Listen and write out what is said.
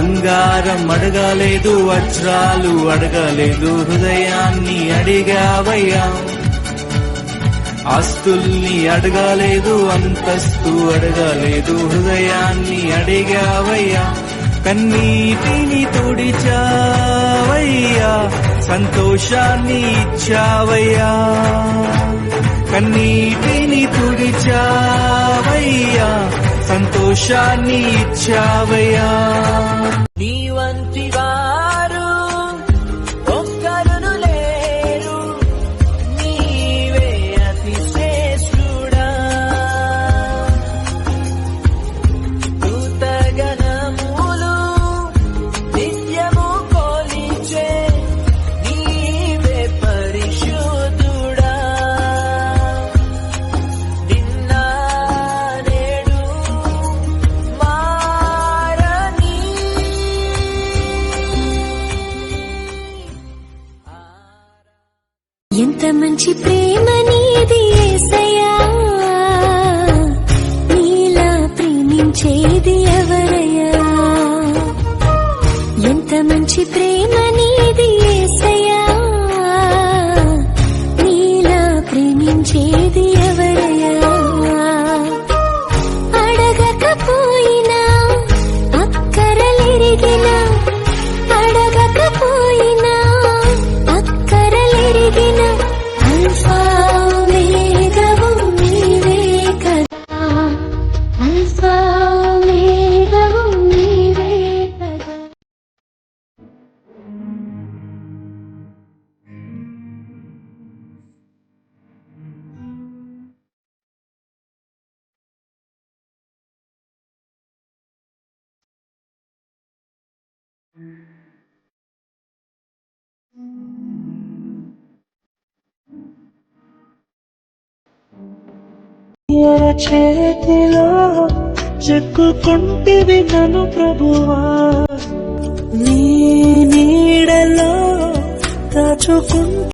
బంగారం అడగలేదు, వజ్రాలు అడగలేదు, హృదయాన్ని అడిగావయ్యా. ఆస్తుల్ని అడగలేదు, అంతస్తు అడగలేదు, హృదయాన్ని అడిగావయ్యా. కన్నీటిని తుడిచావయ్యా, సంతోషాన్ని ఇచ్చావయ్యా. కన్నీటిని తుడిచావయ్యా, సంతోషాన్ని ఇచ్చావయ్యా. నీ వంటి వారు ఒక్కరును లేరు, నీవే అతి శ్రేష్ఠుడా. దూతగణములు నిత్యము కొలిచే నీవే పరిశుద్ధుడా. నిన్న నేడు మారని ఎంత మంచి ప్రేమ నీది యేసయ్యా, నీలా ప్రేమించేది ఎవరయ్యా. ఎంత మంచి ప్రేమ నీది యేసయ్యా, నీలా ప్రేమించేది ఎవరయ్యా. అడగకపోయినా అక్కరలెరిగినా, అడగకపోయినా అక్కరలెరిగిన అల్ఫా ఓమేగావు నీవే కదా, అల్ఫా ఓమేగావు నీవే కదా. చేతిలో చెక్కుకుంటివి నన్ను ప్రభువా, నీ నీడలో దాచుకుంటూ